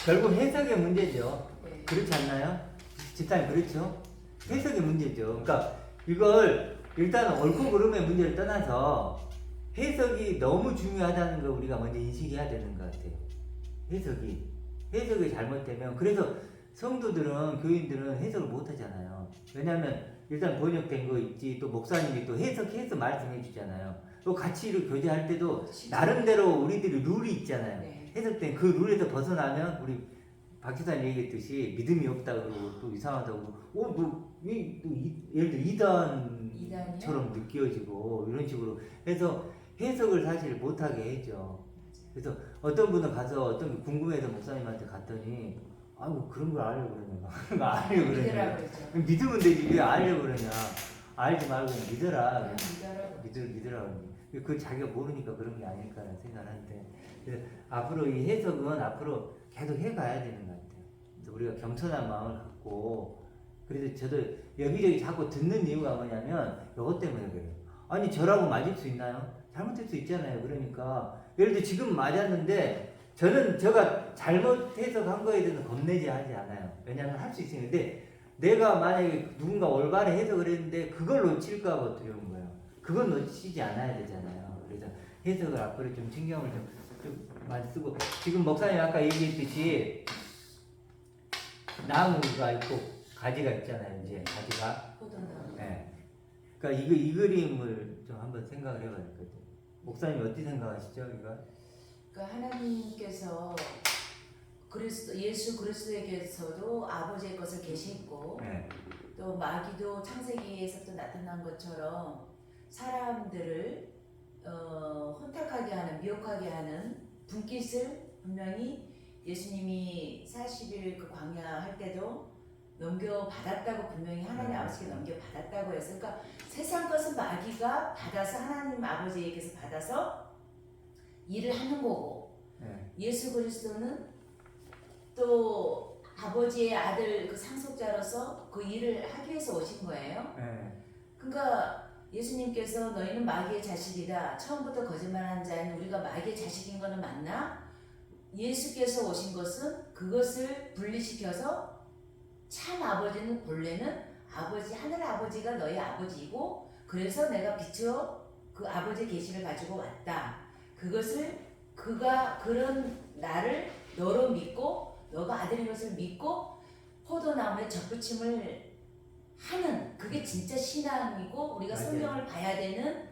결국 해석의 문제죠. 네. 그렇지 않나요? 집사님 그렇죠? 해석의 문제죠. 그러니까 이걸 일단 옳고 그름의 문제를 떠나서 해석이 너무 중요하다는 걸 우리가 먼저 인식해야 되는 것 같아요. 해석이 잘못되면 그래서 성도들은 교인들은 해석을 못 하잖아요. 왜냐하면 일단 번역된 거 있지 또 목사님이 또 해석해서 말씀해 주잖아요. 또 같이 이렇게 교제할 때도 나름대로 우리들이 룰이 있잖아요. 네. 해석된 그 룰에서 벗어나면 우리 박 기사님 얘기했듯이 믿음이 없다 그러고 또 이상하다고 예를 들어 이단처럼 느껴지고 이런 식으로 해서 해석을 사실 못하게 했죠. 그래서 어떤 분은 가서 어떤 게 궁금해서 목사님한테 갔더니 아이고 그런 걸 알려고 그러냐 알려고 그러냐 믿으면 되지 왜 알려고 그러냐 알지 말고 그냥 믿어라 믿으라 그 자기가 모르니까 그런 게 아닐까라는 생각을 하는데 그래서 앞으로 이 해석은 앞으로 계속 해가야 되는 것 같아요. 그래서 우리가 겸손한 마음을 갖고 그래서 저도 여기저기 자꾸 듣는 이유가 뭐냐면 이것 때문에 그래요. 아니 저라고 맞을 수 있나요? 잘못될 수 있잖아요. 그러니까 예를 들어 지금 맞았는데 저는 제가 잘못 해석한 거에 대해서 겁내지 하지 않아요. 왜냐하면 할 수 있으는데 내가 만약에 누군가 올바른 해석을 했는데 그걸 놓칠까 봐 두려운 거예요. 그건 놓치지 않아야 되잖아요. 그래서 해석을 앞으로 좀 신경을 좀 많이 쓰고 지금 목사님 아까 얘기했듯이 나무가 있고 가지가 있잖아요. 이제 가지가. 네. 그러니까 이 그림을 좀 한번 생각을 해봐야 될 것 같아요. 목사님 어떻게 생각하시죠, 이거? 그러니까 하나님께서 예수 그리스도에게서도 아버지의 것을 계시고 네. 또 마귀도 창세기에서 또 나타난 것처럼 사람들을 혼탁하게 하는 미혹하게 하는 분깃을 분명히 예수님이 40일 그 광야 할 때도 넘겨받았다고 분명히 하나님 아버지께 넘겨받았다고 해서 그러니까 세상 것은 마귀가 받아서 하나님 아버지에게서 받아서 일을 하는 거고 네. 예수 그리스도는 또 아버지의 아들 그 상속자로서 그 일을 하기 위해서 오신 거예요. 네. 그러니까 예수님께서 너희는 마귀의 자식이다. 처음부터 거짓말한 자는 우리가 마귀의 자식인 거는 맞나? 예수께서 오신 것은 그것을 분리시켜서 참 아버지는 본래는 아버지 하늘 아버지가 너희 아버지이고 그래서 내가 비추어 그 아버지의 계시를 가지고 왔다. 그것을 그가 그런 나를 너로 믿고 너가 아들인 것을 믿고 포도나무에 접붙임을 하는 그게 진짜 신앙이고 우리가 맞아요. 성경을 봐야 되는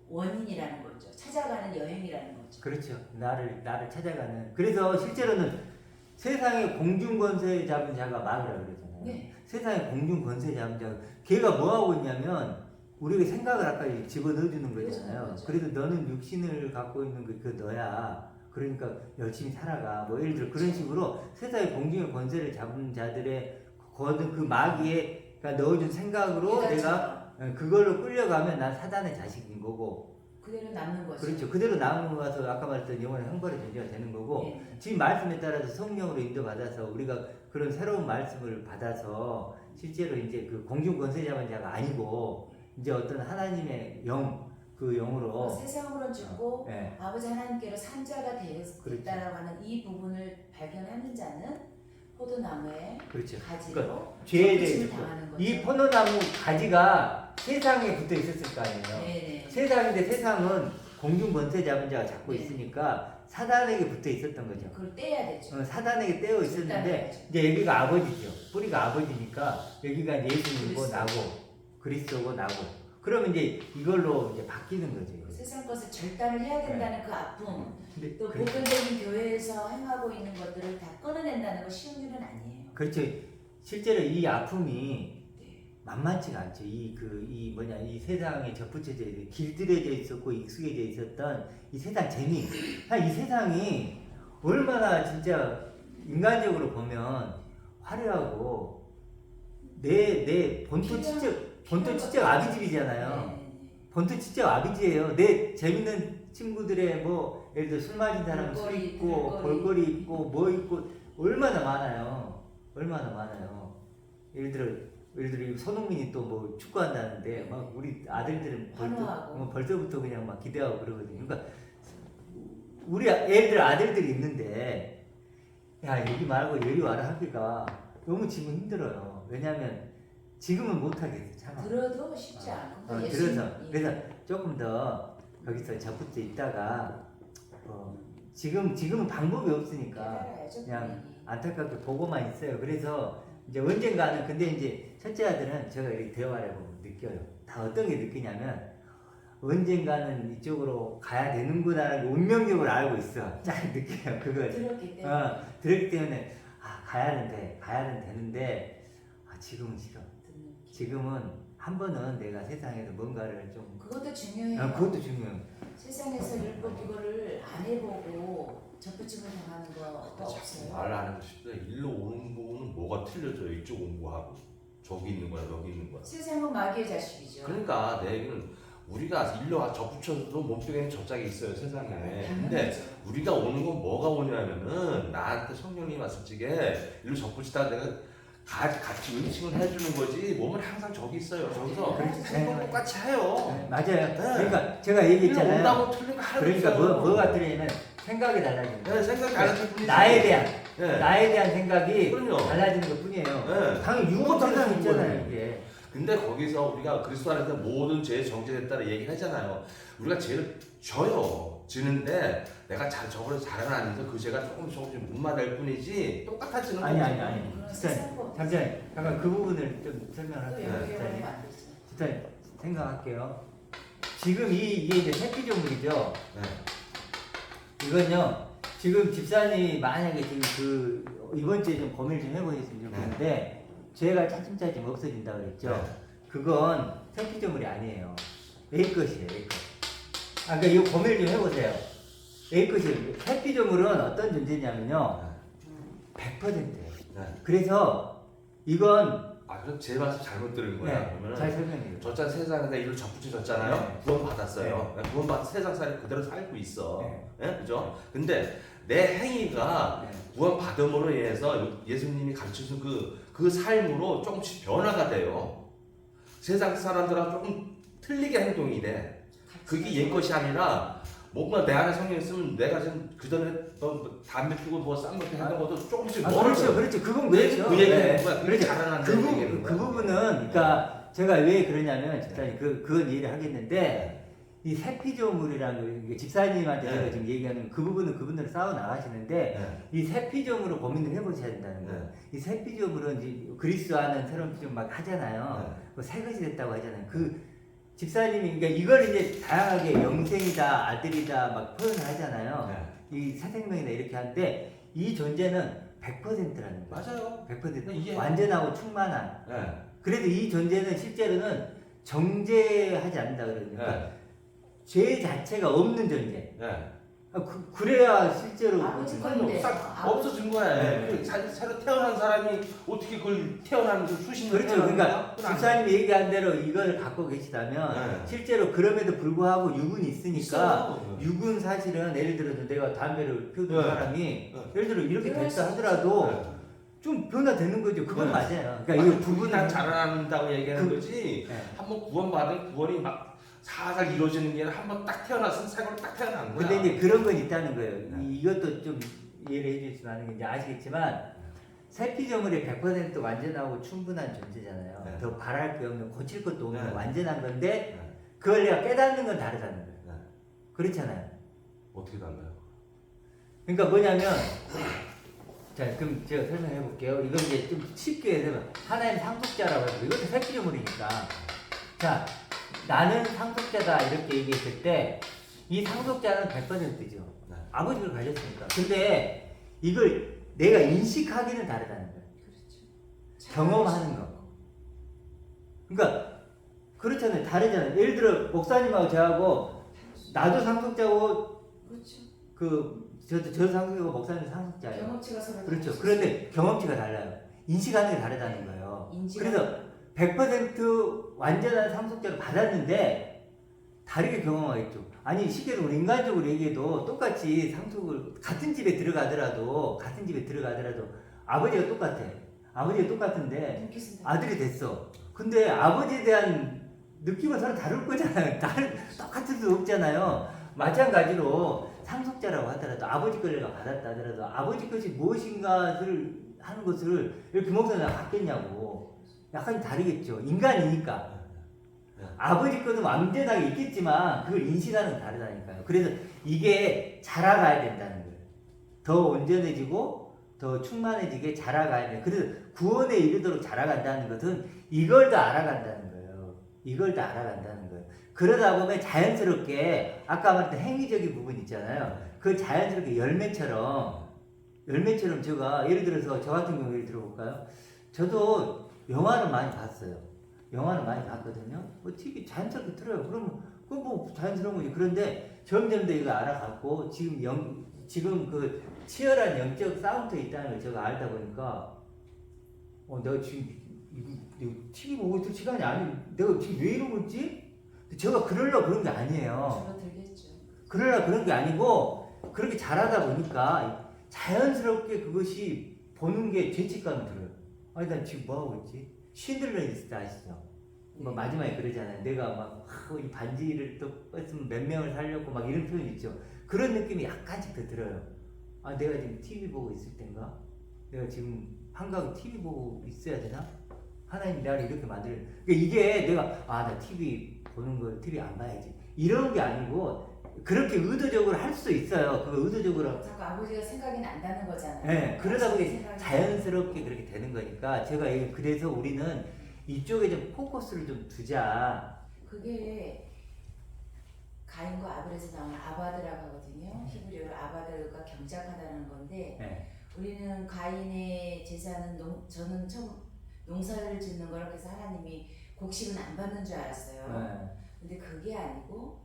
원인이라는 거죠. 찾아가는 여행이라는 거죠. 그렇죠. 나를 찾아가는. 그래서 실제로는 세상의 공중 권세 잡은 자가 마귀라고 그러잖아요. 네. 세상의 공중 권세 잡은 자, 걔가 뭐 하고 있냐면 우리가 생각을 아까 집어넣어주는 거잖아요. 그렇죠. 그래도 너는 육신을 갖고 있는 그 너야. 그러니까 열심히 살아가. 뭐 예를 들어 그런 식으로 세상의 공중의 권세를 잡은 자들의 거둔 그 마귀에 넣어준 생각으로 내가 그걸로 끌려가면 난 사단의 자식인 거고. 그대로 남는 거죠. 그렇죠. 그대로 남은 거서 아까 말했던 영혼의 형벌의 존재가 되는 거고 네. 지금 말씀에 따라서 성령으로 인도받아서 우리가 그런 새로운 말씀을 받아서 실제로 이제 그 공중 권세 잡은 자가 아니고 이제 어떤 하나님의 그 영으로 세상으로는 죽고 네. 아버지 하나님께로 산 자가 그렇죠. 되었다라고 하는 이 부분을 발견하는 자는 포도나무의 그렇죠. 가지로 그러니까 죄에 접붙임을 대해서 당하는 거죠. 이 포도나무 가지가 세상에 붙어 있었을 거 아니에요. 네네. 세상인데 세상은 공중 권세 잡은 자가 잡고 네. 있으니까 사단에게 붙어 있었던 거죠. 그걸 떼야 되죠. 사단에게 떼어 있었는데 이제 여기가 아버지죠. 뿌리가 아버지니까 여기가 예수님이고 그리스도. 나고 그리스도고 나고 그러면 이제 이걸로 이제 바뀌는 거죠. 세상 것을 절단을 해야 된다는 그 아픔 근데 또 보편적인 교회에서 행하고 있는 것들을 다 끊어낸다는 거 쉬운 일은 아니에요. 그렇죠. 실제로 이 아픔이 네. 만만치가 않죠. 이 세상에 접붙여져 길들여져 있었고 익숙해져 있었던 이 세상 재미. 이 세상이 얼마나 진짜 인간적으로 보면 화려하고 내 본토 치적 아비집이잖아요. 네. 본토 치적 아비지예요. 내 재밌는 친구들의 뭐 예를 들어 술 마신 사람 술 볼거리, 있고 볼거리 있고 뭐 있고 얼마나 많아요. 예를 들어 손흥민이 또 뭐 축구한다는데 막 우리 아들들은 벌써부터 그냥 막 기대하고 그러거든요. 그러니까 우리 애들 아들들이 있는데 야 여기 말고 여기 와라 하기가 너무 지금 힘들어요. 왜냐하면 지금은 못 하겠어. 참. 들어도 쉽지 않고 그래서 조금 더 거기서 접붙어 있다가 지금은 방법이 없으니까 그냥 안타깝게 보고만 있어요. 그래서 이제 언젠가는 근데 이제 첫째 아들은 제가 이렇게 대화를 해보면 느껴요. 다 어떤 게 느끼냐면 언젠가는 이쪽으로 가야 되는구나라는 게 운명적으로 알고 있어. 잘 느껴요. 그걸. 들었기 때문에 가야는 되는데 지금은 싫어. 지금은 한 번은 내가 세상에서 뭔가를 좀 그것도 중요해요. 그것도 중요해요. 세상에서 율법 이거를 안 해보고 접붙임을 당하는 거 없어요. 말 안 하고 싶다. 일로 오는 거는 뭐가 틀려져요? 이쪽 온 거하고 저기 있는 거야, 여기 있는 거야. 세상은 마귀의 자식이죠. 그러니까 내 얘기는 우리가 일로 접붙여도 몸속에는 접짝이 있어요, 세상에. 근데 당연하죠. 우리가 오는 건 뭐가 오냐면은 나한테 성령님 왔을 적에 일로 접붙이다 내가 같이 음식을 해주는 거지. 몸은 항상 저기 있어요. 저기서 행동 똑같이 해요. 맞아요. 네. 그러니까 제가 일로 얘기했잖아요. 온다고 틀린 거 하나도 그러니까 없어요. 뭐가 틀리냐면 생각이 달라지는 거예요. 네, 생각이 달라질 뿐이지. 나에 대한 네. 나에 대한 생각이 그럼요. 달라지는 것 뿐이에요. 네. 당연히 그거 유고 세상 달라지는 있잖아요. 거예요. 이게. 근데 거기서 우리가 그리스도 안에서 모든 죄의 정죄됐다는 얘기를 하잖아요. 우리가 죄를 져요. 지는데 내가 저거를 잘하면서 그 죄가 조금씩 무마될 뿐이지 똑같아지는 아니. 그런 세상 법. 잠깐 그 부분을 좀 또 설명할게요. 연결하면 안 되죠. 일단 생각할게요. 지금 이게 이제 새끼조물이죠. 네. 이건요. 지금 집사님이 만약에 지금 이번 주에 좀 고민을 좀 해보셨으면 좋겠는데 죄가 차츰차츰 없어진다 그랬죠. 네. 그건 새끼조물이 아니에요. A 것이에요. A 것. 그러니까 이 고민을 좀 해보세요. A 것이 새끼조물은 어떤 존재냐면요. 100%예요. 네. 그래서 이건 그럼 제 말씀 잘못 들은 거야. 그러면은 잘 설명해요. 저자 세상에서 일로 접붙여졌잖아요. 네. 구원 받았어요. 구원 받아 세상 살이 그대로 살고 있어. 네. 네? 그죠? 근데 내 행위가 네. 구원 받음으로 인해서 예수님이 가르쳐준 그 삶으로 조금씩 변화가 돼요. 세상 사람들하고 조금 틀리게 행동이 돼. 그게 옛 것이 아니라 뭔가 내 안에 성령이 있으면 내가 지금 그전에 담배 피고 뭐 쌈 먹고 하는 것도 조금씩 그렇죠. 그건 그렇죠. 그 얘기는 네. 거야. 그렇죠. 자라난다는 그 부분은 그러니까 제가 왜 그러냐면 집사님 그건 이해를 하겠는데 이 새피조물이라는 게 집사님한테 네. 제가 지금 얘기하는 그 부분은 그분들 싸워 나가시는데 네. 이 새피조물을 고민을 해보셔야 된다는 거예요. 네. 이 새피조물은 이제 그리스도와는 새로운 피조물 막 하잖아요. 네. 새 것이 됐다고 하잖아요. 그 집사님이 그러니까 이걸 이제 다양하게 영생이다 아들이다 막 표현을 하잖아요. 네. 이 새 생명이다 이렇게 하는데 이 존재는 100%라는 거예요. 맞아요. 100% 이해. 완전하고 충만한. 네. 그래도 이 존재는 실제로는 정죄하지 않는다 그러니까 네. 죄 자체가 없는 존재. 네. 그래야 실제로 아버지 그건 건데. 없어진 거야. 네. 그 새로 태어난 사람이 어떻게 그걸 태어나는 그 수십 년 그렇죠. 그러니까 그건 안 집사님이 얘기한 대로 이걸 갖고 계시다면 네. 실제로 그럼에도 불구하고 육은 있으니까 있어요. 육은 사실은 예를 들어서 내가 담배를 피우던 네. 사람이 네. 예를 들어 이렇게 그럴 됐다 수 하더라도 네. 좀 변화되는 거죠. 그건 네. 맞아요. 그러니까 이거 부분은 다 자라난다고 얘기하는 그- 거지. 네. 한번 구원받은 구원이 막 살살 이루어지는 게 아니라 한번 딱 태어났으면 새로 딱 태어난 거야. 근데 이제 그런 건 있다는 거예요. 네. 이것도 좀 이해를 해주시면 하는 게 이제 아시겠지만 새피조물이 100% 완전하고 충분한 존재잖아요. 네. 더 바랄 게 없는 고칠 것도 없는 네. 완전한 건데 네. 그걸 내가 깨닫는 건 다르다는 거예요. 네. 그렇잖아요. 어떻게 달라요? 그러니까 뭐냐면 자 그럼 제가 설명해 볼게요. 이건 이제 좀 쉽게 해서 하나님 상속자라고 해서 이것도 새피조물이니까 자 나는 상속자다 이렇게 얘기했을 때 이 상속자는 100%죠. 네. 아버지를 가졌으니까. 근데 이걸 내가 인식하기는 다르다는 거예요. 그렇죠. 경험하는 거. 그러니까 그렇잖아요. 다르잖아요. 예를 들어 목사님하고 저하고 나도 상속자고 그렇죠. 저도 상속자고 목사님도 상속자예요. 경험치가 서로 그렇죠. 다르죠. 그런데 경험치가 달라요. 인식하는 게 다르다는 거예요. 인지가- 그래서 100% 완전한 상속자를 받았는데 다르게 경험하겠죠. 아니 쉽게 우리 인간적으로 얘기해도 똑같이 상속을 같은 집에 들어가더라도 아버지가 똑같아. 아버지가 똑같은데 눈빛은 아들이 됐어. 근데 아버지에 대한 느낌은 서로 다를 거잖아요. 똑같을 수 없잖아요. 마찬가지로 상속자라고 하더라도 아버지 걸 내가 받았다 하더라도 아버지 것이 무엇인가를 하는 것을 이렇게 목사님 받겠냐고. 약간 다르겠죠. 인간이니까. 아버지 거는 완전하게 있겠지만 그걸 인식하는 건 다르다니까요. 그래서 이게 자라가야 된다는 거예요. 더 온전해지고 더 충만해지게 자라가야 돼요. 그래서 구원에 이르도록 자라간다는 것은 이걸 더 알아간다는 거예요. 이걸 더 알아간다는 거예요. 그러다 보면 자연스럽게 아까 말했던 행위적인 부분 있잖아요. 그 자연스럽게 열매처럼 제가 예를 들어서 저 같은 경우 예를 들어볼까요? 저도 영화를 많이 봤어요. 영화를 많이 봤거든요. TV 자연스럽게 틀어요. 그러면 그건 뭐 자연스러운 거지. 그런데 점점 더 이거 알아갖고 지금 그 치열한 영적 싸움터에 있다는 걸 제가 알다 보니까 내가 지금 이거 TV 보고 있을 시간이 아니 내가 지금 왜 이러고 있지? 제가 그러려고 그런 게 아니에요. 줄어들겠죠. 그러려고 그런 게 아니고 그렇게 잘하다 보니까 자연스럽게 그것이 보는 게 죄책감이 들어요. 아니 난 지금 뭐 하고 있지? 신들러 있을 때 아시죠? 뭐 마지막에 그러잖아요. 내가 막 이 반지를 또 뺐으면 몇 명을 살렸고 막 이런 표현 있죠. 그런 느낌이 약간씩 더 들어요. 아 내가 지금 TV 보고 있을 때인가? 내가 지금 한가하게 TV 보고 있어야 되나? 하나님 나를 이렇게 만들. 그러니까 이게 내가 나 TV 보는 걸 TV 안 봐야지. 이런 게 아니고 그렇게 의도적으로 할 수 있어요. 그거 의도적으로. 자꾸 아버지가 생각이 난다는 거잖아요. 네, 그러다 보니 생각이 자연스럽게 그렇게 되는 거니까 제가 그래서 우리는 이쪽에 좀 포커스를 좀 두자. 그게 가인과 아벨에서 나온 아바드라고 하거든요. 히브리어로 아바드가 경작하다는 건데 네. 우리는 가인의 제사는 저는 처음 농사를 짓는 거라 그래서 하나님이 곡식은 안 받는 줄 알았어요. 네. 근데 그게 아니고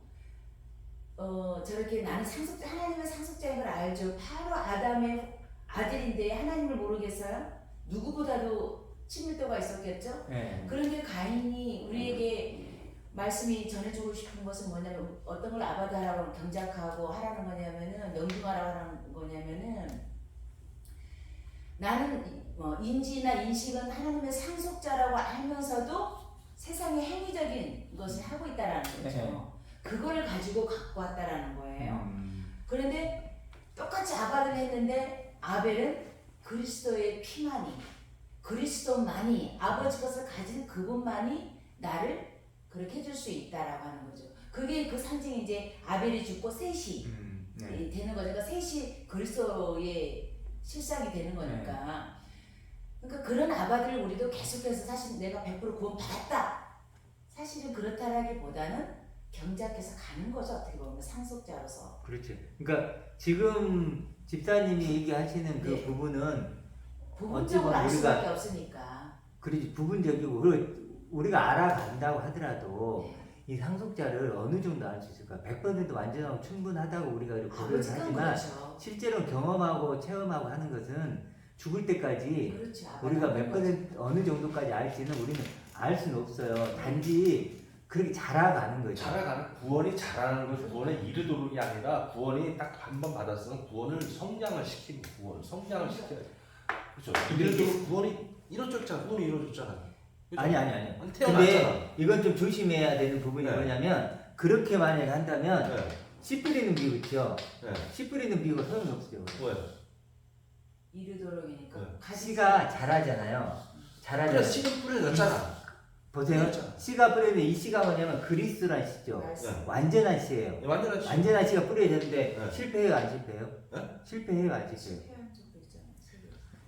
저렇게 나는 하나님의 상속자인 걸 알죠. 바로 아담의 아들인데 하나님을 모르겠어요? 누구보다도 친밀도가 있었겠죠? 네. 그런데 가인이 우리에게 말씀이 전해주고 싶은 것은 뭐냐면 어떤 걸 아바다라고 경작하고 하라는 거냐면은 명중하라고 하는 거냐면은 나는 인지나 인식은 하나님의 상속자라고 알면서도 세상의 행위적인 것을 하고 있다라는 거죠. 네. 그걸 가지고 갖고 왔다라는 거예요. 음. 그런데 똑같이 아바를 했는데 아벨은 그리스도의 피만이 그리스도만이 아버지 것을 가진 그분만이 나를 그렇게 해줄 수 있다라고 하는 거죠. 그게 그 상징이 이제 아벨이 죽고 셋이 네. 되는 거죠. 그러니까 셋이 그리스도의 실상이 되는 거니까. 그러니까 그런 아바들을 우리도 계속해서 사실 내가 100% 구원 받았다. 사실은 그렇다라기보다는 경작해서 가는 거죠. 어떻게 보면 상속자로서. 그렇지. 그러니까 지금 집사님이 얘기하시는 그 네. 부분은 부분적으로 알 수밖에 없으니까. 그렇지 부분적이고 그리고 우리가 알아간다고 하더라도 네. 이 상속자를 어느 정도 알 수 있을까? 100% 완전하고 충분하다고 우리가 이렇게 고려를 아버지는 하지만 그렇죠. 실제로 경험하고 체험하고 하는 것은 죽을 때까지 그렇죠. 우리가 몇 퍼센트 어느 정도까지 알지는 우리는 알 수는 없어요. 단지 그렇게 자라가는 거죠. 자라가는 구원이 자라는 것이 구원에 이르도록이 아니라 구원이 딱 한 번 받았으면 구원을 성장을 시키는 구원 성장을 시켜야 돼. 그렇죠. 이르도록 구원이 이루어졌잖아. 구원이 이루어졌잖아. 그죠? 아니. 태어났잖아. 근데 이건 좀 조심해야 되는 부분이 네. 뭐냐면 그렇게 만약에 한다면 네. 씨 뿌리는 비유 있죠. 네. 씨 뿌리는 비유가 소용이 없죠. 뭐야? 이르도록이니까. 네. 씨가 자라잖아요. 그래 씨는 뿌려졌잖아. 보세요. 그렇죠. 씨가 뿌려졌는데 이 씨가 뭐냐면 그리스도란 씨죠. 말씀. 완전한 씨예요. 완전한 씨. 완전한 씨가 뿌려졌는데 네. 실패해요 안 실패해요? 네? 실패해요 안 실패해요? 실패한 적도 있잖아요.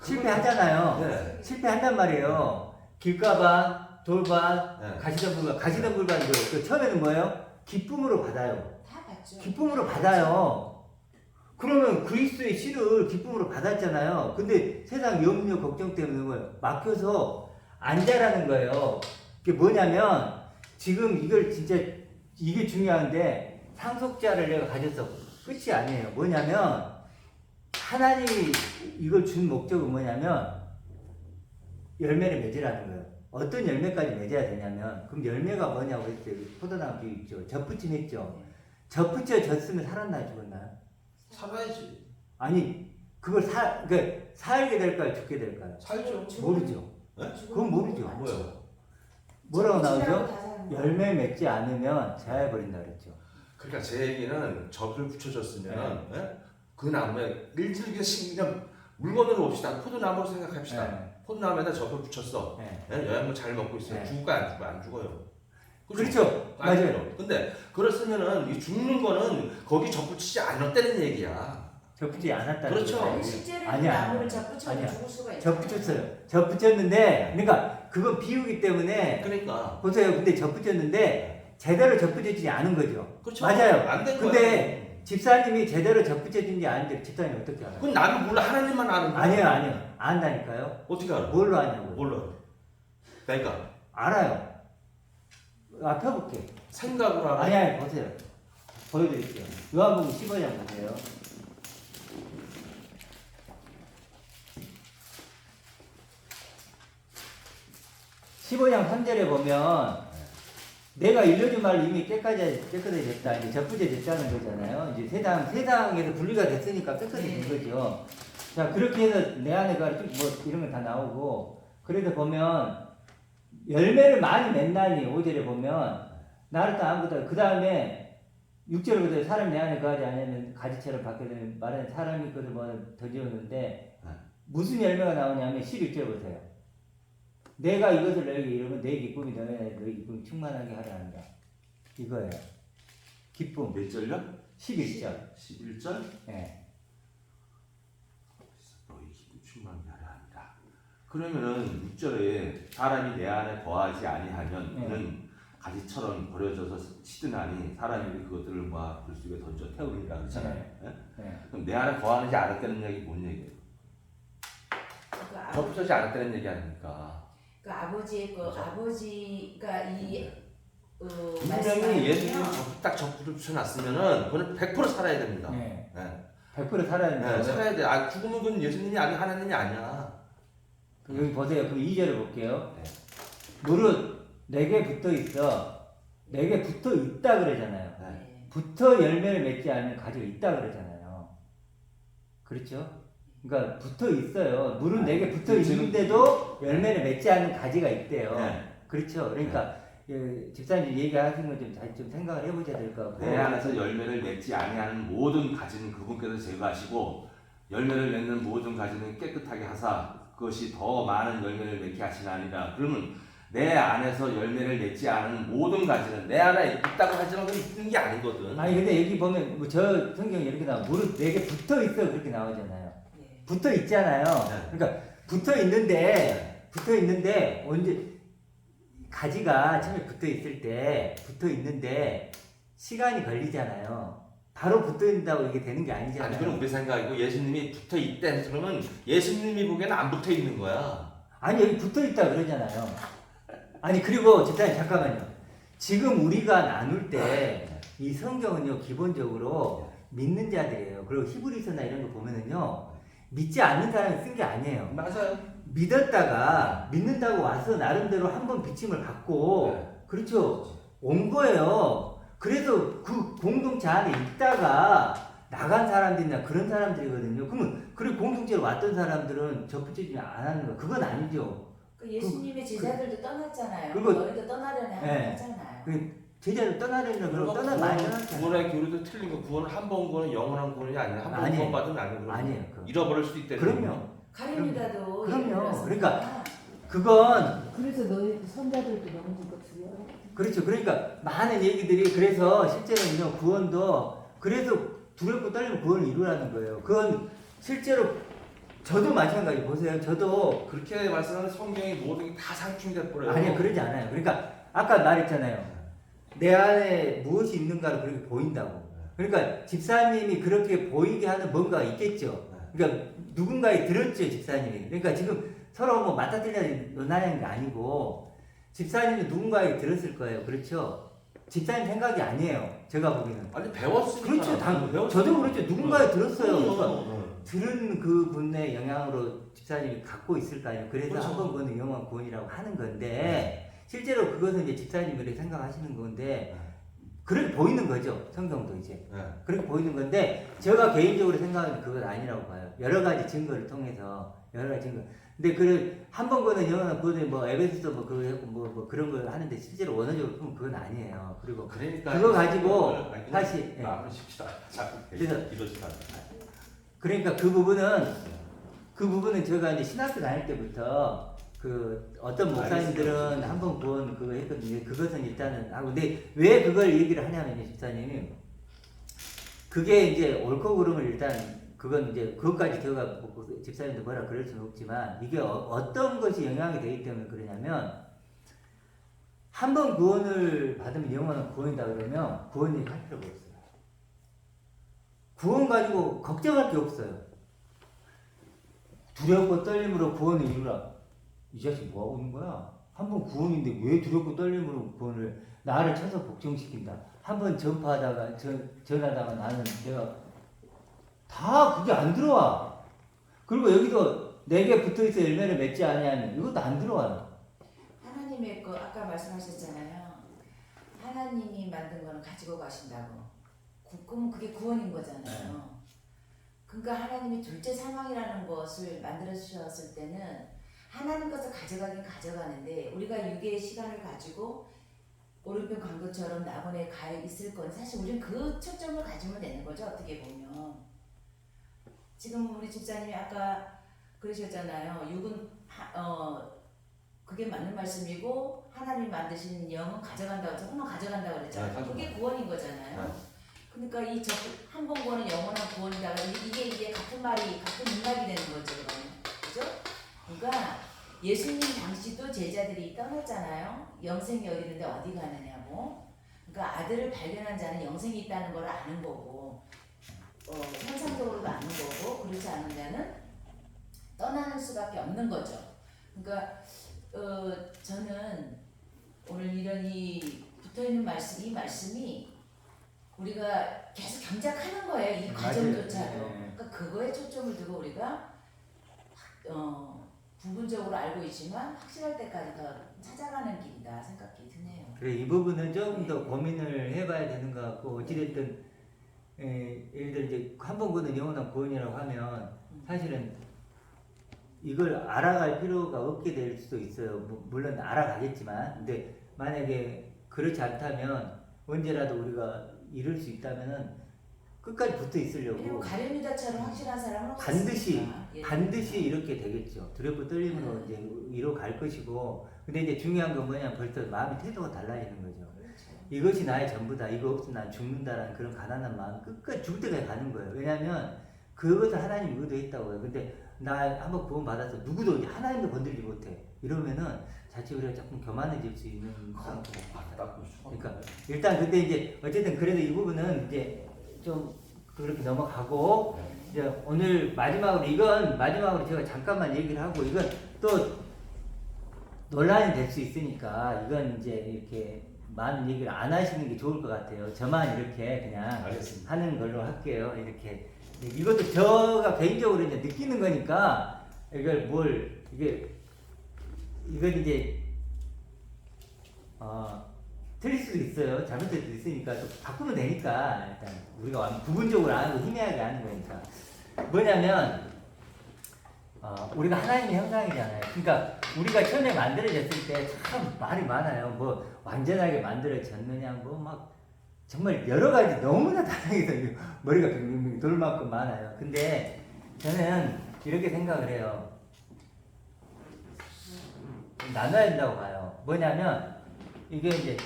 실패하잖아요. 네. 실패한단 말이에요. 길가반, 돌반, 네. 가시덤불반. 가시덤불반 그 처음에는 뭐예요? 기쁨으로 받아요. 다 봤죠. 기쁨으로 받아요. 그러면 그리스도의 씨를 기쁨으로 받았잖아요. 근데 세상 염려 걱정 때문에 뭐예요? 막혀서 안 자라는 거예요. 그게 뭐냐면 지금 이걸 진짜 이게 중요한데 상속자를 내가 가져서 끝이 아니에요. 뭐냐면 하나님이 이걸 준 목적은 뭐냐면 열매를 맺으라는 거예요. 어떤 열매까지 맺어야 되냐면 그럼 열매가 뭐냐고 했을 때 포도나무 비유 있죠. 젖붙임 했죠. 젖붙여졌으면 살았나요 죽었나요? 살아야지. 아니 그걸 그러니까 살게 될까요 죽게 될까요? 살죠. 모르죠. 네? 그건 모르죠. 뭐요? 뭐라고 다 나오죠? 사는 거예요. 열매 맺지 않으면 제하해 버린다 그랬죠. 그러니까 제 얘기는 접을 붙여줬으면 그 나무에 일질게 그냥 물건으로 봅시다. 포도나무로 생각합시다. 네. 포도나무에다 접을 붙였어. 네. 영양분 잘 먹고 있어요. 네. 죽을까 안 죽어요? 안 죽어요. 그렇죠. 안 맞아요. 죽어요. 근데 그랬으면은 이 죽는 거는 거기 접붙이지 않았다는 얘기야. 접붙이지 않았다는 그렇죠. 거죠. 아니 실제로 아니야, 나무를 아니야. 접붙여도 아니야. 죽을 수가 있어요. 접붙였어요. 접붙였는데 그러니까 그건 비유기 때문에 그러니까 보세요. 근데 접붙였는데 제대로 접붙여지지 않은 거죠. 그렇죠. 맞아요. 안된 근데 거야. 집사님이 제대로 접붙여진지 아닌지 집사님 어떻게 알아요? 그건 나는 몰라. 하나님만 아는 거야. 아니에요, 아니에요. 안다니까요. 어떻게 알아? 뭘로 아냐고요? 몰라. 그러니까 알아요. 펴볼게. 생각으로 알아. 아니, 보세요. 보여드릴게요. 요한복음 15장 보세요. 15장 3절에 보면 내가 일러준 말을 이미 깨끗해졌다. 이제 접붙여졌다는 거잖아요. 이제 세상에서 분리가 됐으니까 깨끗해진 거죠. 자, 그렇게 해서 내 안에가 뭐 이런 거 다 나오고, 그래서 보면 열매를 많이 맺나니 5절에 보면 나를 또 아무것도 그 다음에 6절에 보세요. 사람이 내 안에 거하지 않으면 가지처럼 받게 되는 말은 사람이 그것을 더 지었는데 무슨 열매가 나오냐면 11절 보세요. 내가 이것을 너에게 이루면 내 기쁨이 너의 기쁨이 충만하게 하려 한다. 이거예요. 기쁨. 몇 절요? 11절. 11절? 예. 너희 기쁨 충만하게 하려 한다. 그러면은 6절에 사람이 내 안에 거하지 아니하면 그는 가지처럼 버려져서 시드나니 사람이 그것들을 모아 불속에 던져 태우리라 그러잖아요. 네. 그럼 내 안에 거하지 않았다는 얘기 뭔 얘기예요? 그러니까 접붙이지 않았다는 얘기 아닙니까? 그 아버지의 그렇죠. 아버지가 이 분명히 예수님이 딱 접붙을 붙여놨으면은 그거는 100% 살아야 됩니다. 네. 네. 100% 살아야 된다. 네, 살아야 돼. 죽으면 그건 예수님이 아니고 하나님이 아니야. 여기 보세요. 그 2절을 볼게요. 네. 무릇 내게 붙어 있어. 내게 붙어 있다 그러잖아요. 네. 붙어 열매를 맺지 않으면 가지가 있다 그러잖아요. 그렇죠? 그러니까 붙어 있어요. 물은 내게 붙어 있는데도 열매를 맺지 않는 가지가 있대요. 네. 그렇죠? 그러니까 집사님 얘기하신 거 좀 생각을 해보셔야 될 것 같고. 내 안에서 열매를 맺지 아니하는 모든 가지는 그분께서 제거하시고 열매를 맺는 모든 가지는 깨끗하게 하사 그것이 더 많은 열매를 맺게 하시나니라. 그러면 내 안에서 열매를 맺지 않은 모든 가지는 내 안에 있다고 하지만 그건 있는 게 아니거든. 아니 근데 여기 보면 뭐 저 성경에 이렇게 나와 무릇 내게 붙어 있어 그렇게 나오잖아요. 네. 붙어 있잖아요. 네. 그러니까 붙어 있는데 언제 가지가 처음에 붙어 있을 때 붙어 있는데 시간이 걸리잖아요. 바로 붙어 있다고 이게 되는 게 아니잖아요. 아니 그럼 우리 생각이고 예수님이 붙어 있대 그러면 예수님이 보기에는 안 붙어 있는 거야. 아니 여기 붙어 있다 그러잖아요. 아니 그리고 집사님 잠깐만요. 지금 우리가 나눌 때 이 성경은요 기본적으로 믿는 자들이에요. 그리고 히브리서나 이런 거 보면은요 믿지 않는 사람이 쓴 게 아니에요. 맞아요. 믿었다가 믿는다고 와서 나름대로 한번 비침을 받고 네. 그렇죠 온 거예요. 그래서 그 공동체 안에 있다가 나간 사람들이나 그런 사람들이거든요. 그러면 그리고 공동체로 왔던 사람들은 접붙이지 안 하는 거 그건 아니죠. 그 예수님의 제자들도 떠났잖아요. 그리고- 너희도 떠나려니 네. 하잖아요. 제자를 떠나려면 그럼 많이 떠났잖아요. 구원의 교리도 틀린 거. 구원은 한 번 구원은 영원한 구원이 아니야. 한 번 아니에요. 구원 받으면 아니에요. 아니에요. 그거. 잃어버릴 수도 있대. 그럼요. 가룟유다도 그럼요. 예를 들어서 그러니까 그건 그래서 너희 손자들도 넘어진 것이요. 그렇죠. 그러니까 많은 얘기들이 그래서 실제로는요 구원도 그래서 두렵고 떨리고 구원을 이루라는 거예요. 그건 실제로 저도 마찬가지 보세요. 저도 그렇게 말씀하는 성경이 모든 게 다 상충이 돼버려요. 아니요 그러지 않아요. 그러니까 아까 말했잖아요. 내 안에 무엇이 있는가를 그렇게 보인다고. 그러니까 집사님이 그렇게 보이게 하는 뭔가가 있겠죠. 그러니까 누군가에 들었죠 집사님이. 그러니까 지금 서로 뭐 맞닥뜨리는 게 아니고 집사님이 누군가에 들었을 거예요. 그렇죠? 집사님 생각이 아니에요. 제가 보기에는. 아니 배웠으니까. 그렇죠. 저도 그렇죠. 누군가에 들었어요. 그러니까 어. 들은 그 분의 영향으로 집사님이 갖고 있을까요? 그래서 그렇죠. 한번 그거는 영원 구원이라고 하는 건데 실제로 그것은 이제 집사님이 그렇게 생각하시는 건데 그렇게 보이는 거죠. 성경도 이제. 네. 그렇게 보이는 건데 제가 개인적으로 생각하는 그건 아니라고 봐요. 여러 가지 증거를 통해서 여러 가지 증거. 근데 그 한 번 거는 영어나 그거는 뭐 에베소서 뭐 그거 했고 뭐 그런 걸 하는데 실제로 원어적으로 보면 그건 아니에요. 그리고 그러니까 그거 가지고 아니, 다시 예. 마음을 쉽시다. 자꾸 그래서 이러시다. 그러니까 그 부분은 제가 이제 신학교 다닐 때부터 그 어떤 목사님들은 한 번 구원 그거 했거든요. 그것은 일단은 하고 근데 왜 그걸 얘기를 하냐면요, 집사님. 그게 이제 옳고 그름을 일단 그건 이제 그것까지 제가 집사님도 뭐라 그럴 수는 없지만 이게 어떤 것이 영향이 되기 때문에 그러냐면 한 번 구원을 받으면 영원한 구원이다 그러면 구원 얘기 할 필요가 없어요. 구원 가지고 걱정할 게 없어요. 두렵고 떨림으로 구원을 이루라. 이 자식 뭐 하고 있는 거야? 한 번 구원인데 왜 두렵고 떨림으로 구원을 나를 쳐서 복종시킨다. 한 번 전파하다가 전하다가 나는 내가 다 그게 안 들어와. 그리고 여기도 내게 붙어있어 열매를 맺지 아니하면 이것도 안 들어와요. 하나님의 거 아까 말씀하셨잖아요. 하나님이 만든 거는 가지고 가신다고. 그럼 그게 구원인 거잖아요. 그러니까 하나님이 둘째 사망이라는 것을 만들어 주셨을 때는 하나님 것을 가져가긴 가져가는데 우리가 육의 시간을 가지고 오른편 광도처럼 낙원에 가 있을 건 사실 우리는 그 초점을 가지면 되는 거죠. 어떻게 보면 지금 우리 집사님이 아까 그러셨잖아요. 육은 그게 맞는 말씀이고 하나님 만드신 영은 가져간다고 조금만 가져간다고 그랬잖아요. 그게 구원인 거잖아요. 그러니까 이 한 번 구원은 영원한 구원이다. 이게 이제 같은 말이 같은 맥락이 되는 거죠, 그러면. 그죠? 그러니까 예수님 당시도 제자들이 떠났잖아요. 영생이 어디는데 어디 가느냐고. 그러니까 아들을 발견한 자는 영생이 있다는 걸 아는 거고, 현상적으로도 아는 거고, 그렇지 않은 자는 떠나는 수밖에 없는 거죠. 그러니까 저는 오늘 이런 이 붙어있는 말씀, 이 말씀이 우리가 계속 경작하는 거예요. 이 과정조차도. 네. 그러니까 그거에 초점을 두고 우리가 부분적으로 알고 있지만 확실할 때까지 더 찾아가는 길이다 생각이 드네요. 그래 이 부분은 조금 더 고민을 해봐야 되는 것 같고 어찌됐든 예를 들어 이제 한 번 구원은 영원한 구원이라고 하면 사실은 이걸 알아갈 필요가 없게 될 수도 있어요. 물론 알아가겠지만 근데 만약에 그렇지 않다면 언제라도 우리가 이룰 수 있다면은 끝까지 붙어 그리고 있으려고 가룟유다처럼 확실한 사람은 반드시 없으니까. 반드시 이렇게 되겠죠. 두렵고 떨림으로 이제 이로 갈 것이고 근데 이제 중요한 건 뭐냐면 벌써 마음의 태도가 달라지는 거죠. 그렇죠. 이것이 나의 전부다. 이거 없으면 난 죽는다라는 그런 가난한 마음 끝까지 죽을 때까지 가는 거예요. 왜냐하면 그것을 하나님이 의도했다고요. 근데 나 한번 구원 받아서 누구도 하나님도 건들지 못해. 이러면은 자칫 우리가 조금 교만해질 수 있는 상태가 그러니까 일단 근데 이제 어쨌든 그래도 이 부분은 이제 좀 그렇게 넘어가고 이제 오늘 마지막으로 제가 잠깐만 얘기를 하고 이건 또 논란이 될 수 있으니까 이건 이제 이렇게 많은 얘기를 안 하시는 게 좋을 것 같아요. 저만 이렇게 그냥 알겠습니다. 하는 걸로 할게요. 이렇게 이것도 제가 개인적으로 이제 느끼는 거니까 이건 이제 틀릴 수도 있어요. 잘못될 수도 있으니까 또 바꾸면 되니까 일단 우리가 부분적으로 안 하고 희미하게 하는 거니까 뭐냐면 우리가 하나님의 형상이잖아요. 그러니까 우리가 처음에 만들어졌을 때 참 말이 많아요. 뭐 완전하게 만들어졌느냐 뭐 막 정말 여러 가지 너무나 다양해서 머리가 빙빙 돌 만큼 많아요. 근데 저는 이렇게 생각을 해요. 나눠야 된다고 봐요. 뭐냐면 이게 이제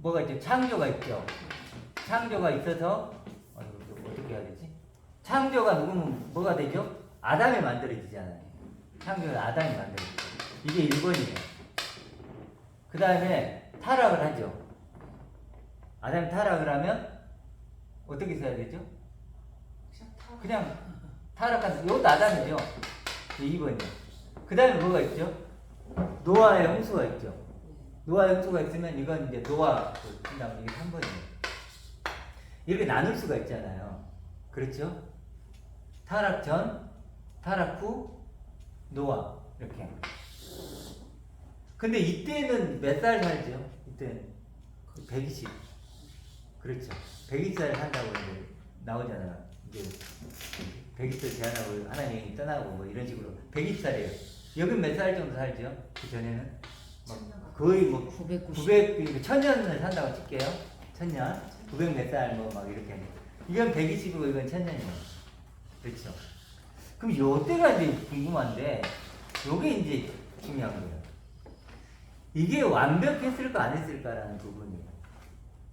뭐가 이제 창조가 있죠. 창조가 있어서 어떻게 해야 되지? 창조가 누구면 뭐가 되죠? 아담이 만들어지잖아요. 창조가 아담이 만들어지죠. 이게 1번이에요. 그 다음에 타락을 하죠. 아담이 타락을 하면 어떻게 써야 되죠? 그냥 타락한 이것도 아담이죠. 2번이요. 그 다음에 뭐가 있죠? 노아의 홍수가 있죠. 노아의 홍수가 있으면 이건 이제 노아 그다음 이게 3번이에요. 이렇게 나눌 수가 있잖아요. 그렇죠? 타락 전, 타락 후, 노아 이렇게. 근데 이때는 몇 살 살죠? 그때 120 그렇죠. 120살 산다고 이제 나오잖아요. 이제 120살 제한하고 하나님이 떠나고 뭐 이런 식으로 120살이에요. 여긴 몇 살 정도 살죠? 그 전에는 거의 뭐 900, 1000년을 산다고 칠게요. 1000년, 900 몇 살 뭐 막 이렇게. 이건 120이고 이건 1000년이에요. 그렇죠. 그럼 요때가 이제 궁금한데, 요게 이제 중요한 거예요. 이게 완벽했을까 안 했을까라는 부분이에요.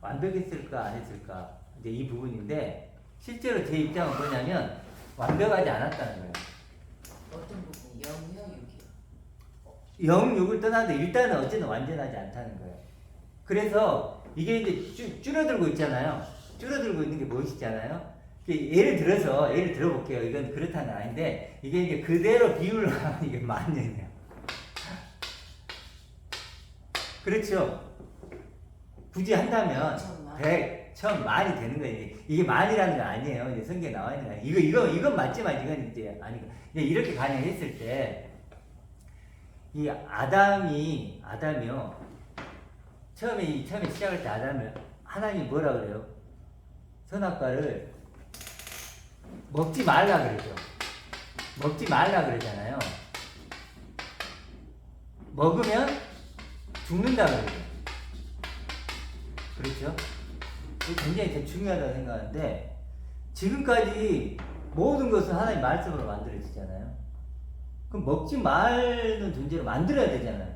완벽했을까 안 했을까 이제 이 부분인데, 실제로 제 입장은 뭐냐면 완벽하지 않았다는 거예요. 어떤 부분이 0이요, 6이요? 0, 6을 떠나도 일단은 어쨌든 완전하지 않다는 거예요. 그래서 이게 이제 줄어들고 있잖아요. 줄어들고 있는 게 보이시잖아요. 예를 들어볼게요. 이건 그렇다는 건 아닌데, 이게 이제 그대로 비율로 하면 이게 만년이에요. 그렇죠. 굳이 한다면 100, 1000, 만이 되는 거예요. 이게 만이라는 건 아니에요. 이제 성경에 나와 있는 거 아니에요. 이건 맞지만 이건 이제 아니고. 이렇게 가능했을 때, 이 아담이요. 처음에 시작할 때 하나님이 뭐라 그래요? 선악과를 먹지 말라 그러죠. 먹지 말라 그러잖아요. 먹으면 죽는다 그러죠. 그렇죠? 이게 굉장히 되게 중요하다고 생각하는데, 지금까지 모든 것은 하나님 말씀으로 만들어지잖아요. 그럼 먹지 말는 존재로 만들어야 되잖아요.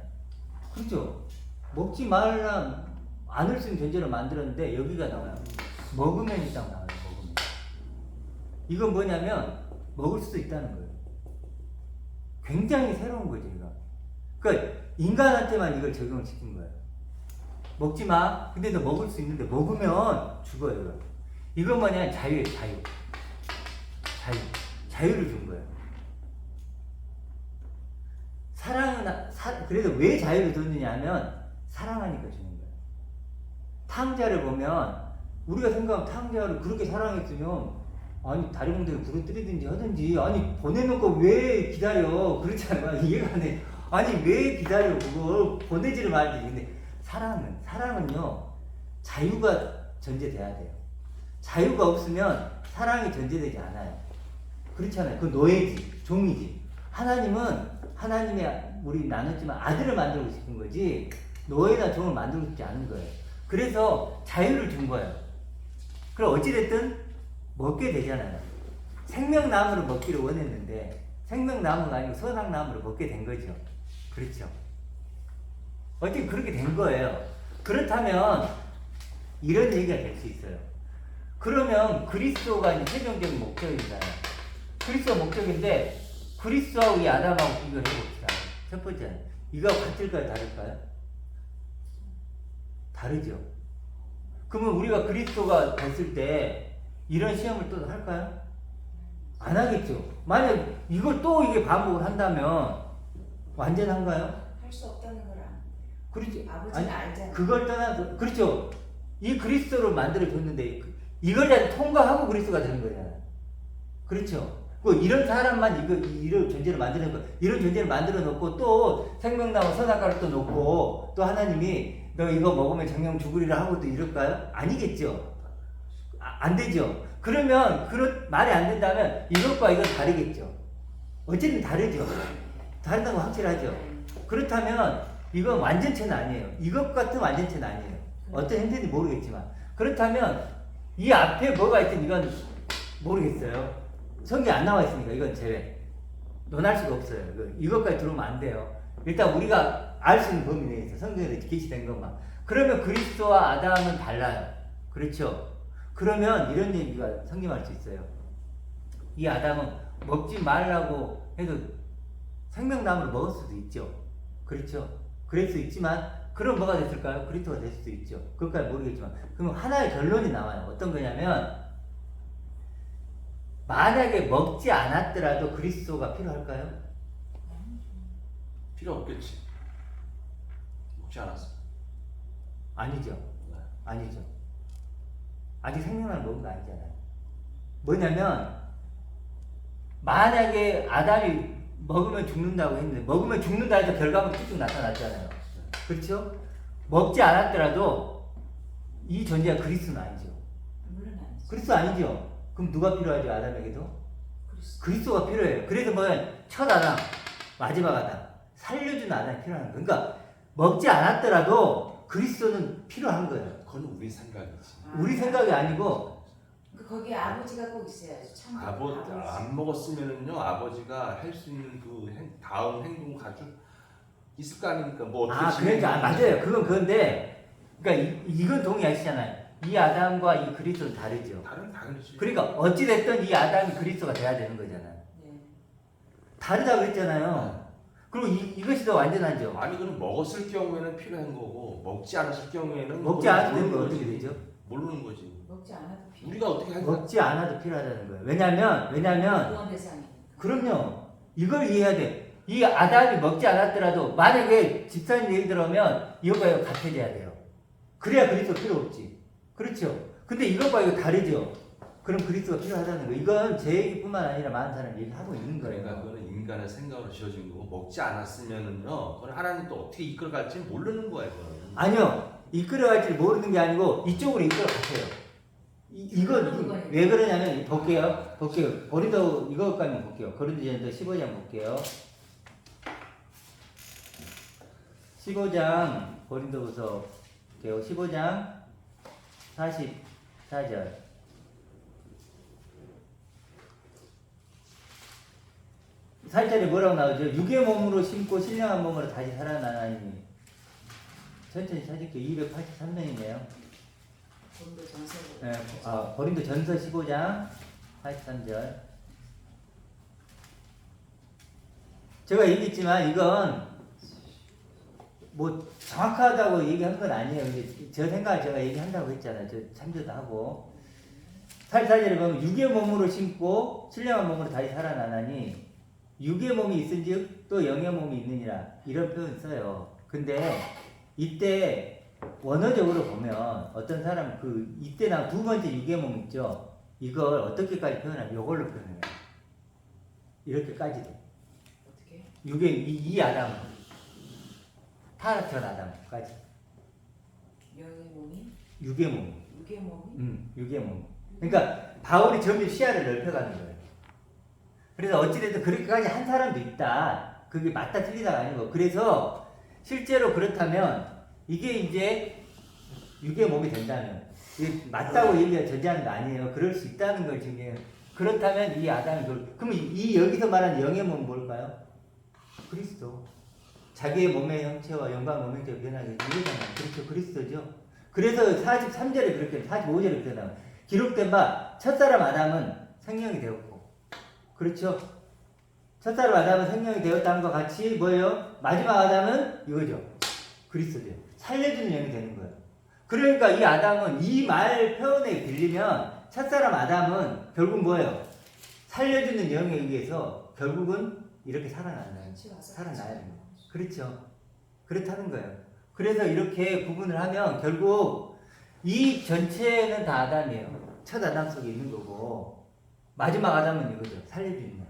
그렇죠? 먹지 말라 않을 수 있는 존재로 만들었는데 여기가 나와요. 먹으면 이상 나와요. 먹으면. 이건 뭐냐면 먹을 수도 있다는 거예요. 굉장히 새로운 거죠, 이거. 그러니까 인간한테만 이걸 적용을 시킨 거예요. 먹지 마. 근데 너 먹을 수 있는데 먹으면 죽어요, 이거. 이건 뭐냐면 자유예요, 자유. 자유를 준 거예요. 그래서 왜 자유를 줬느냐 하면 사랑하니까 주는 거예요. 탕자를 보면 우리가 생각하면 탕자를 그렇게 사랑했으면 아니 다리 몽둥이 부러뜨리든지 하든지 아니 보내놓고 왜 기다려 그렇잖아요. 이해가 안 돼. 아니 왜 기다려 그걸 보내지를 말지. 근데 사랑은요 자유가 전제돼야 돼요. 자유가 없으면 사랑이 전제되지 않아요. 그렇잖아요. 그 노예지, 종이지. 하나님이 우리 나눴지만 아들을 만들고 싶은 거지 노예나 종을 만들고 싶지 않은 거예요. 그래서 자유를 준 거예요. 그럼 어찌됐든 먹게 되잖아요. 생명나무를 먹기를 원했는데 생명나무가 아니고 선악나무를 먹게 된 거죠. 그렇죠. 어떻게 그렇게 된 거예요. 그렇다면 이런 얘기가 될 수 있어요. 그러면 그리스도가 이제 최종적인 목적이잖아요. 그리스도 목적인데 그리스도하고 이 아담하고 비교를 해봅시다. 첫 번째는 이거 같을까요? 다를까요? 다르죠. 그러면 우리가 그리스도가 됐을 때 이런 시험을 또 할까요? 안 하겠죠. 만약 이걸 또 이게 반복을 한다면 완전한가요? 할 수 없다는 걸 안. 그렇지. 아버지는 알잖아요. 그걸 떠나서 그렇죠. 이 그리스도를 만들어 줬는데 이걸 다 통과하고 그리스도가 되는 거잖아요. 그렇죠. 이런 사람만 이런 존재를 만드는 거, 이런 존재를 만들어 놓고 또 생명나무 선악과를 또 놓고 또 하나님이 너 이거 먹으면 정령 죽으리라 하고도 이럴까요? 아니겠죠. 안 되죠. 그러면 그런 말이 안 된다면 이것과 이건 다르겠죠. 어쨌든 다르죠. 다르다고 확실하죠. 그렇다면 이건 완전체는 아니에요. 이것 같은 완전체는 아니에요. 어떤 형태인지 모르겠지만 그렇다면 이 앞에 뭐가 있든 이건 모르겠어요. 성경에 안 나와 있으니까 이건 제외. 논할 수가 없어요. 이것까지 들어오면 안 돼요. 일단 우리가 알 수 있는 범위 내에서 성경에 게시된 것만. 그러면 그리스도와 아담은 달라요. 그렇죠? 그러면 이런 얘기가 성경할 수 있어요. 이 아담은 먹지 말라고 해도 생명나무를 먹을 수도 있죠. 그렇죠? 그럴 수 있지만 그럼 뭐가 됐을까요? 그리스도가 될 수도 있죠. 그것까지 모르겠지만 그럼 하나의 결론이 나와요. 어떤 거냐면 만약에 먹지 않았더라도 그리스도가 필요할까요? 필요 없겠지. 먹지 않았어. 아니죠. 아니죠. 아직 생명을 먹은 거 아니잖아요. 뭐냐면 만약에 아담이 먹으면 죽는다고 했는데 먹으면 죽는다 해서 결과물 쭉쭉 나타났잖아요. 그렇죠? 먹지 않았더라도 이 존재가 그리스도는 아니죠. 물론 아니죠. 그리스도 아니죠. 그럼 누가 필요하죠? 아담에게도? 그리스도. 그리스도가 필요해요. 그래서 뭐야? 첫 아담, 마지막 아담, 살려준 아담이 필요한 거예요. 그러니까 먹지 않았더라도 그리스도는 필요한 거예요. 그건 우리 생각이지. 우리 생각이 아니고 거기에 아버지가 꼭 있어야죠. 참. 안 먹었으면은요 아버지가 할 수 있는 그 다음 행동 가지고 있을 거 아닙니까? 뭐 어떻게 그러니까 맞아요. 그건 그건데 그러니까 이건 동의하시잖아요. 이 아담과 이 그리스도는 다르죠. 다르지. 그러니까 어찌 됐든 이 아담이 그리스도가 돼야 되는 거잖아요. 네. 다르다고 했잖아요. 그리고 이것이 더 완전하죠. 아니 그럼 먹었을 경우에는 필요한 거고 먹지 않았을 경우에는 먹지 않아도 되는 건 어떻게 되죠? 모르는 거지. 먹지 않아도 필요. 우리가 어떻게 할 먹지 않아도 필요하다는 거예요. 왜냐면 구원 대상이. 그럼요. 이걸 이해해야 돼. 이 아담이 먹지 않았더라도 만약에 집사님 얘기 들어오면 이것과 같아져야 돼요. 그래야 그리스도 필요 없지. 그렇죠. 근데 이것과 이거 다르죠. 그럼 그리스도가 필요하다는 거. 이건 제 얘기뿐만 아니라 많은 사람이 얘기하고 있는 거예요. 그러니까 그거는 인간의 생각으로 지어진 거고 먹지 않았으면은요 그건 하나님 또 어떻게 이끌어갈지 모르는 거예요. 그거는. 아니요. 이끌어갈지 모르는 게 아니고 이쪽으로 이끌어갔어요. 이건 왜 그러냐면 볼게요. 고린도 이거까지 볼게요. 고린도전서 15장 볼게요. 15장 고린도후서 볼게요. 15장 44절. 살절에 뭐라고 나오죠? 육의 몸으로 심고 신령한 몸으로 다시 살아나나니. 천천히 찾을게요. 283명이네요. 고린도 전서. 네, 고린도 전서 15장 83절. 제가 얘기했지만 이건 뭐 정확하다고 얘기한 건 아니에요. 이제 저 생각을 제가 얘기한다고 했잖아요. 저 참조도 하고. 84절에 보면 육의 몸으로 심고 신령한 몸으로 다시 살아나나니 육의 몸이 있은즉 또 영의 몸이 있느니라 이런 표현 써요. 근데 이때 원어적으로 보면 어떤 사람 이때 나 두 번째 육의 몸 있죠. 이걸 어떻게까지 표현하면 이걸로 표현해요. 이렇게까지도. 어떻게? 육의 이 아담 타락한 아담까지. 영의 몸이? 육의 몸. 육의 몸이? 육의 몸. 그러니까 바울이 점점 시야를 넓혀가는 거예요. 그래서 어찌됐든 그렇게까지 한 사람도 있다. 그게 맞다 틀리다가 아니고. 그래서 실제로 그렇다면 이게 이제 육의 몸이 된다면 이게 맞다고 얘기가 전제하는 거 아니에요. 그럴 수 있다는 걸 지금. 그렇다면 이 아담이 그럼 이 여기서 말하는 영의 몸은 뭘까요? 그리스도. 자기의 몸의 형체와 영광 몸의 형체가 변하게 이거잖아요. 그렇죠. 그리스도죠. 그래서 43절에 그렇게 45절에 그렇게 나와요. 기록된 바 첫사람 아담은 생명이 되었고 그렇죠. 첫사람 아담은 생명이 되었다는 것 같이 뭐예요? 마지막 아담은 이거죠. 그리스도죠. 살려주는 영이 되는 거예요. 그러니까 이 아담은 이 말 표현에 빌리면 첫사람 아담은 결국 뭐예요? 살려주는 영에 의해서 결국은 이렇게 살아나요. 살아나야 됩니다. 그렇죠. 그렇다는 거예요. 그래서 이렇게 구분을 하면 결국 이 전체는 다 아담이에요. 첫 아담 속에 있는 거고 마지막 아담은 이거죠. 살려주는 영.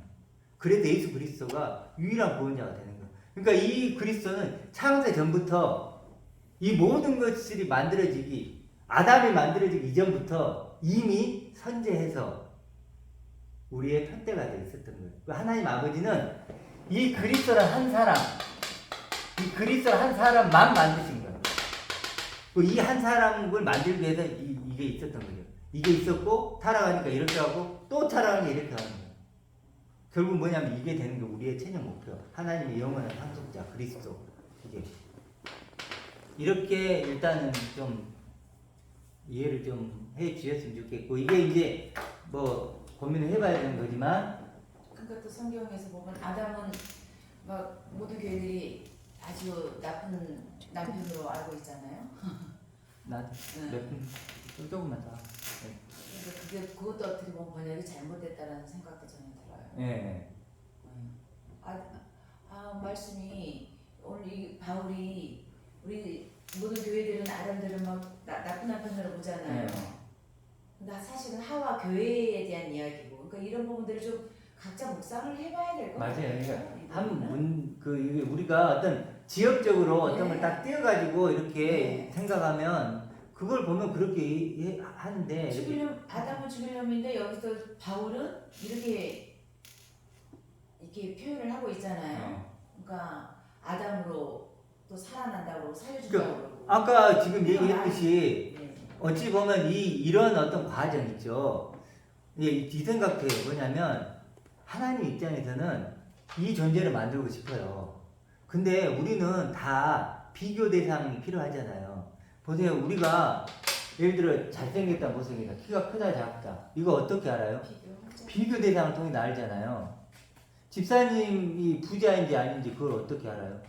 그래서 예수 그리스도가 유일한 구원자가 되는 거예요. 그러니까 이 그리스도는 창세 전부터 이 모든 것들이 만들어지기 아담이 만들어지기 이전부터 이미 선제해서 우리의 편대가 되어 있었던 거예요. 하나님 아버지는 이 그리스도란 한 사람 이 그리스도란 한 사람만 만드신 거예요. 이 한 사람을 만들기 위해서 이게 있었던 거죠. 이게 있었고 타락하니까 이렇게 하고 또 타락하니까 이렇게 하는 거예요. 결국 뭐냐면 이게 되는 게 우리의 최종 목표. 하나님의 영원한 상속자 그리스도. 이게 이렇게 일단은 좀 이해를 좀 해 주셨으면 좋겠고 이게 이제 뭐 고민을 해봐야 되는 거지만 그러니까 또 성경에서 보면 아담은 막 모든 교회들이 아주 나쁜 남편으로 알고 있잖아요. 조금만 더. 그래서 그것도 어떻게 보면 번역이 잘못됐다는 생각도 저는 들어요. 네. 말씀이 오늘 이 바울이 우리 모든 교회들은 아담들은 막 나쁜 남편으로 보잖아요. 근데 사실은 하와 교회에 대한 이야기고, 그러니까 이런 부분들을 좀 각자 묵상을 해봐야 될 것 같아요. 맞아요. 이게 우리가 어떤 지역적으로 어떤 네. 걸 딱 띄어가지고 이렇게 네. 생각하면 그걸 보면 그렇게 하는데 이렇게 아담을 죽이려는데 여기서 바울은 이렇게 표현을 하고 있잖아요. 그러니까 아담으로 또 살아난다고 살려준다고 그러고. 아까 지금 얘기했듯이 네. 어찌 보면 이런 어떤 과정 있죠. 이 생각해요. 뭐냐면 하나님 입장에서는 이 존재를 만들고 싶어요. 근데 우리는 다 비교 대상이 필요하잖아요. 보세요. 우리가 예를 들어 잘생겼다 못생겼다 키가 크다 작다 이거 어떻게 알아요? 비교 대상을 통해 알잖아요. 집사님이 부자인지 아닌지 그걸 어떻게 알아요?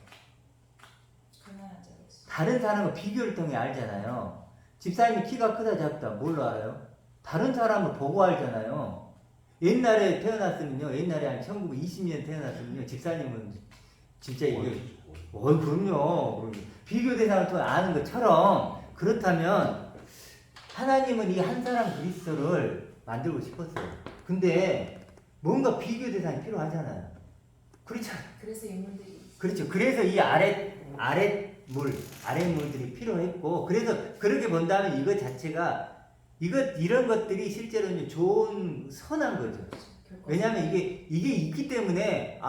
가난한 자가 있어. 다른 사람과 비교를 통해 알잖아요. 집사님이 키가 크다 작다 뭘로 알아요? 다른 사람을 보고 알잖아요. 옛날에 태어났으면요. 옛날에 한 1920년 태어났으면요. 집사님은 진짜 이게 그럼요. 비교 대상을 통해 아는 것처럼 그렇다면 하나님은 이 한 사람 그리스도를 만들고 싶었어요. 근데 뭔가 비교 대상이 필요하잖아요. 그렇잖아요. 그래서 인물들이 그렇죠. 그래서 이 아랫물들이 필요했고, 그래서 그렇게 본다면 이것 자체가, 이런 것들이 실제로는 좋은, 선한 거죠. 왜냐하면 이게 있기 때문에,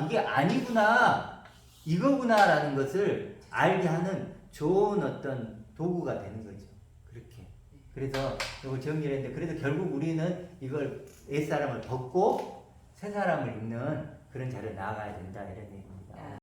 이게 아니구나, 이거구나라는 것을 알게 하는 좋은 어떤 도구가 되는 거죠. 그렇게. 그래서 이걸 정리를 했는데, 그래서 결국 우리는 이걸 옛사람을 벗고 새 사람을 입는 그런 자리에 나아가야 된다, 이런 얘기입니다.